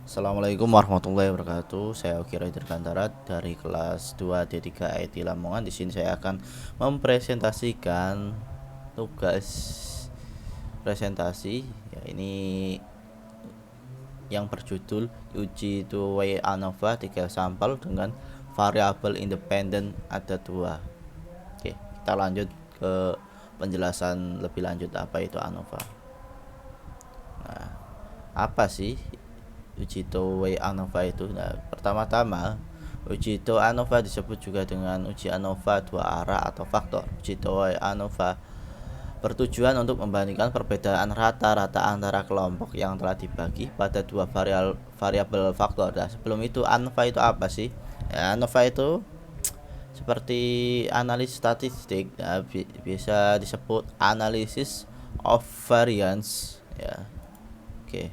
Assalamualaikum warahmatullahi wabarakatuh. Saya Oki Dirgantara dari kelas 2D3 IT Lamongan. Di sini saya akan mempresentasikan tugas presentasi ya, ini yang berjudul uji two-way ANOVA 3 sampel dengan variabel independen ada 2. Oke, kita lanjut ke penjelasan lebih lanjut apa itu ANOVA. Nah, apa sih uji two-way ANOVA itu? Nah, pertama-tama uji two ANOVA disebut juga dengan uji ANOVA dua arah atau faktor. Uji two-way ANOVA bertujuan untuk membandingkan perbedaan rata-rata antara kelompok yang telah dibagi pada dua variabel faktor. Nah, sebelum itu ANOVA itu apa sih? Ya, ANOVA itu seperti analisis statistik, ya, bisa disebut analisis of variance ya. Oke,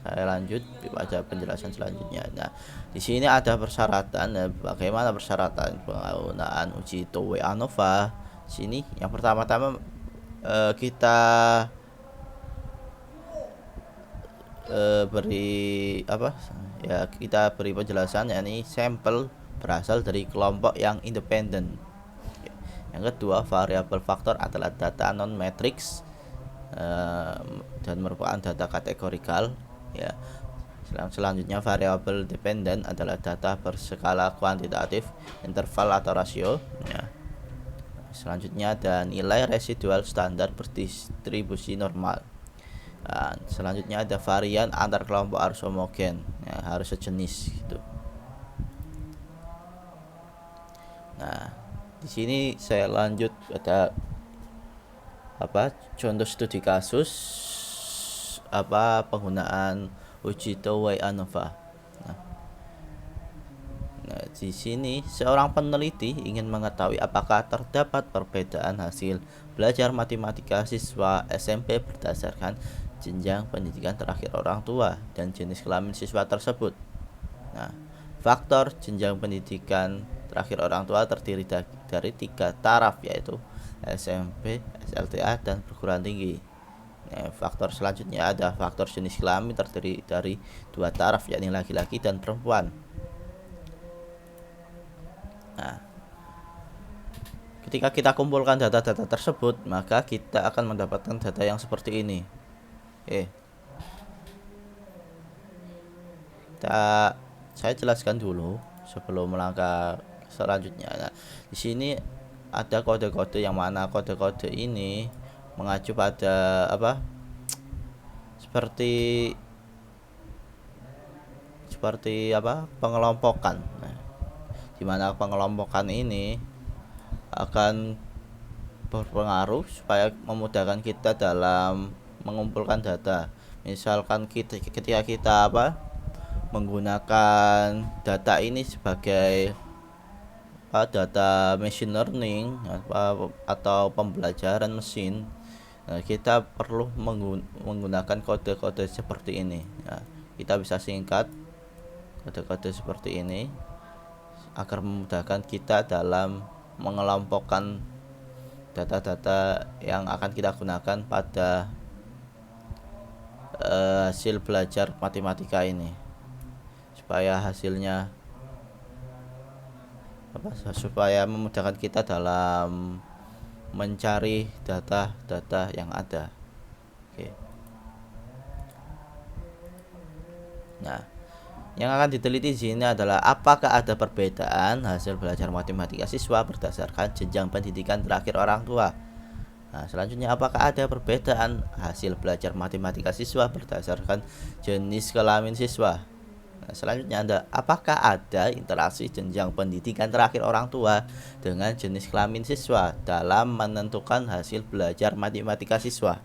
saya lanjut pada penjelasan selanjutnya. Nah, di sini ada persyaratan. Nah, bagaimana persyaratan penggunaan uji two-way ANOVA? Sini yang pertama-tama kita beri apa? Ya, kita beri penjelasan yakni sampel berasal dari kelompok yang independen. Yang kedua, variabel faktor adalah data non matrix dan merupakan data kategorikal ya. Selanjutnya variabel dependen adalah data berskala kuantitatif, interval atau rasio ya. Selanjutnya ada nilai residual standar berdistribusi normal. Dan selanjutnya ada varian antar kelompok harus homogen ya, harus sejenis gitu. Nah, di sini saya lanjut pada contoh studi kasus penggunaan uji two-way ANOVA. Nah, di sini seorang peneliti ingin mengetahui apakah terdapat perbedaan hasil belajar matematika siswa SMP berdasarkan jenjang pendidikan terakhir orang tua dan jenis kelamin siswa tersebut. Nah, faktor jenjang pendidikan terakhir orang tua terdiri dari 3 taraf, yaitu SMP, SLTA, dan perguruan tinggi. Nah, faktor selanjutnya ada faktor jenis kelamin terdiri dari 2 taraf, yakni laki-laki dan perempuan. Nah, ketika kita kumpulkan data-data tersebut, maka kita akan mendapatkan data yang seperti ini. Saya jelaskan dulu sebelum melangkah selanjutnya. Nah, di sini ada kode-kode yang mana kode-kode ini mengacu pada seperti pengelompokan. Nah, di mana pengelompokan ini akan berpengaruh supaya memudahkan kita dalam mengumpulkan data. Misalkan ketika kita menggunakan data ini sebagai data machine learning atau pembelajaran mesin, kita perlu menggunakan kode-kode seperti ini ya. Kita bisa singkat kode-kode seperti ini agar memudahkan kita dalam mengelompokkan data-data yang akan kita gunakan pada hasil belajar matematika ini, supaya hasilnya supaya memudahkan kita dalam mencari data-data yang ada. Oke. Nah, yang akan diteliti di sini adalah apakah ada perbedaan hasil belajar matematika siswa berdasarkan jenjang pendidikan terakhir orang tua. Nah, selanjutnya apakah ada perbedaan hasil belajar matematika siswa berdasarkan jenis kelamin siswa. Nah, selanjutnya apakah ada interaksi jenjang pendidikan terakhir orang tua dengan jenis kelamin siswa dalam menentukan hasil belajar matematika siswa.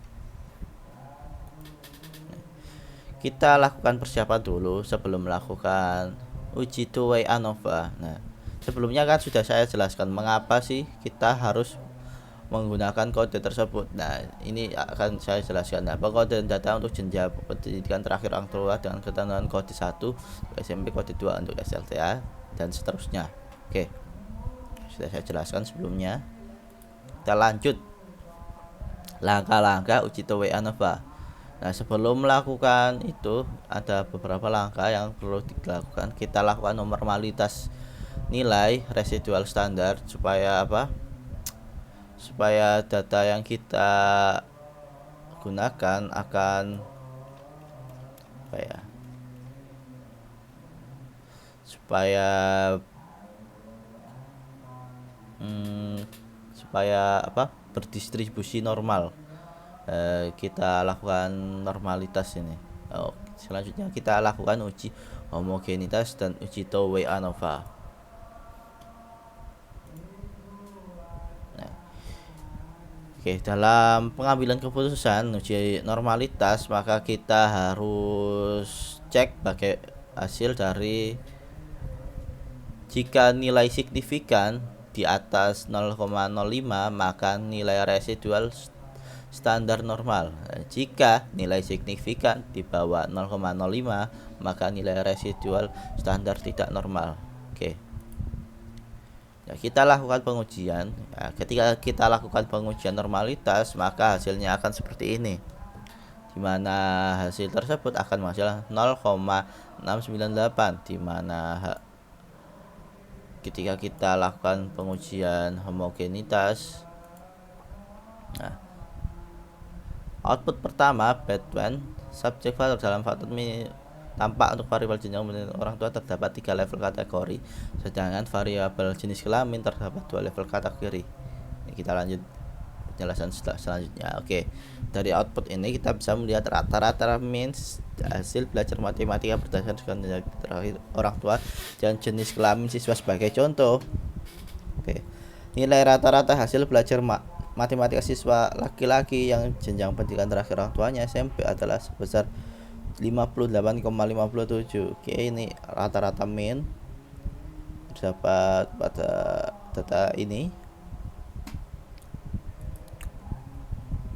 Kita lakukan persiapan dulu sebelum melakukan uji two-way ANOVA. Nah, sebelumnya kan sudah saya jelaskan mengapa sih kita harus menggunakan kode tersebut. Nah, ini akan saya jelaskan. Nah, kode data untuk jenjang pendidikan terakhir orang tua dengan ketentuan kode 1 untuk SMP, kode 2 untuk SLTA, dan seterusnya. Oke, sudah saya jelaskan sebelumnya. Kita lanjut langkah-langkah uji two-way ANOVA. Nah, sebelum melakukan itu ada beberapa langkah yang perlu dilakukan. Kita lakukan normalitas nilai residual standar supaya apa? Supaya data yang kita gunakan akan apa ya? Supaya apa? Berdistribusi normal. Kita lakukan normalitas ini. Selanjutnya kita lakukan uji homogenitas dan uji Tau-Wei ANOVA. Dalam pengambilan keputusan uji normalitas maka kita harus cek bagai hasil dari jika nilai signifikan di atas 0,05 maka nilai residual standar normal. Jika nilai signifikan di bawah 0,05 maka nilai residual standar tidak normal. Ya, kita lakukan pengujian. Ketika kita lakukan pengujian normalitas maka hasilnya akan seperti ini, dimana hasil tersebut akan menghasilkan 0,698, dimana ketika kita lakukan pengujian homogenitas, output pertama bad subjek faktor dalam faktor tampak untuk variabel jenjang orang tua terdapat 3 level kategori, sedangkan variabel jenis kelamin terdapat 2 level kategori. Kita lanjut penjelasan selanjutnya. Dari output ini kita bisa melihat rata-rata means hasil belajar matematika berdasarkan terakhir orang tua dan jenis kelamin siswa sebagai contoh. Nilai rata-rata hasil belajar matematika siswa laki-laki yang jenjang pendidikan terakhir orang tuanya SMP adalah sebesar 58,57. Ini rata-rata min terdapat pada data ini.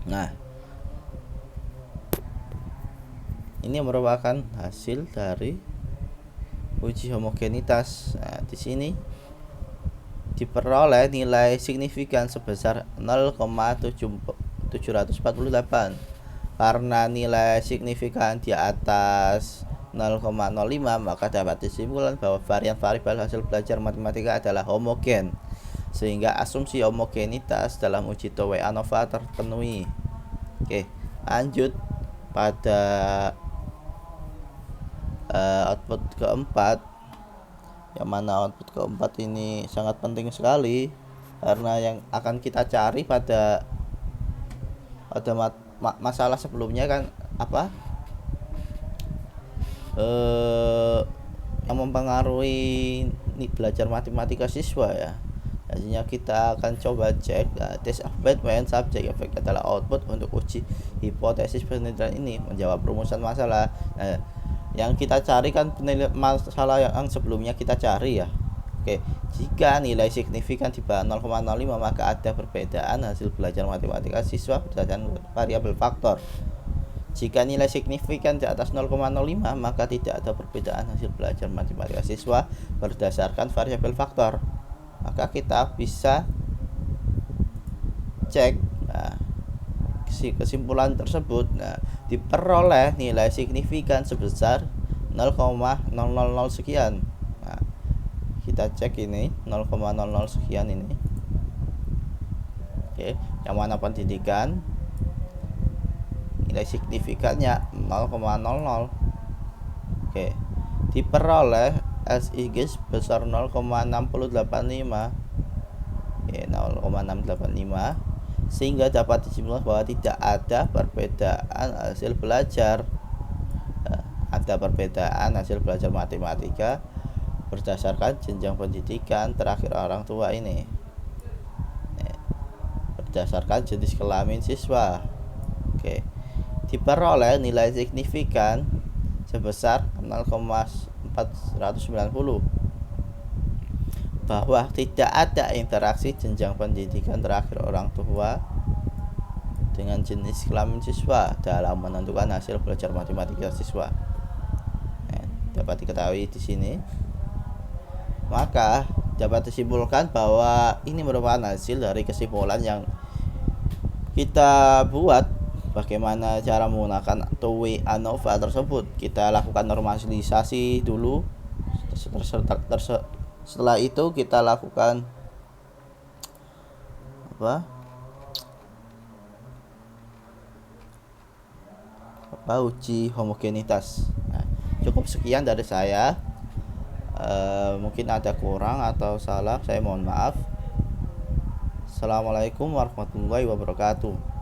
Nah, ini merupakan hasil dari uji homogenitas. Nah, di sini diperoleh nilai signifikan sebesar 0,748. Karena nilai signifikan di atas 0,05 maka dapat disimpulkan bahwa varian-variabel hasil belajar matematika adalah homogen, sehingga asumsi homogenitas dalam uji Tau-Wei ANOVA terpenuhi. Lanjut pada output keempat, yang mana output keempat ini sangat penting sekali karena yang akan kita cari pada masalah sebelumnya kan apa yang mempengaruhi belajar matematika siswa ya. Hasilnya kita akan coba cek test of Bad-Wien subject effect adalah output untuk uji hipotesis penelitian ini menjawab rumusan masalah. Yang kita cari kan masalah yang sebelumnya kita cari ya. Jika nilai signifikan di bawah 0,05 maka ada perbedaan hasil belajar matematika siswa berdasarkan variabel faktor. Jika nilai signifikan di atas 0,05 maka tidak ada perbedaan hasil belajar matematika siswa berdasarkan variabel faktor. Maka kita bisa cek kesimpulan tersebut. Diperoleh nilai signifikan sebesar 0,000 sekian. Kita cek ini 0,00 sekian ini. Yang mana pendidikan nilai signifikannya 0,00. Diperoleh SIG sebesar 0,685. 0,685, sehingga dapat disimpulkan bahwa tidak ada perbedaan hasil belajar. Ada perbedaan hasil belajar matematika berdasarkan jenjang pendidikan terakhir orang tua ini, berdasarkan jenis kelamin siswa. Diperoleh nilai signifikan sebesar 0,490, bahwa tidak ada interaksi jenjang pendidikan terakhir orang tua dengan jenis kelamin siswa dalam menentukan hasil belajar matematika siswa. Dapat diketahui di sini. Maka dapat disimpulkan bahwa ini merupakan hasil dari kesimpulan yang kita buat Bagaimana cara menggunakan two-way ANOVA tersebut? Kita lakukan normalisasi dulu. Setelah itu kita lakukan uji homogenitas. Nah, cukup sekian dari saya. Mungkin ada kurang atau salah, saya mohon maaf. Assalamualaikum warahmatullahi wabarakatuh.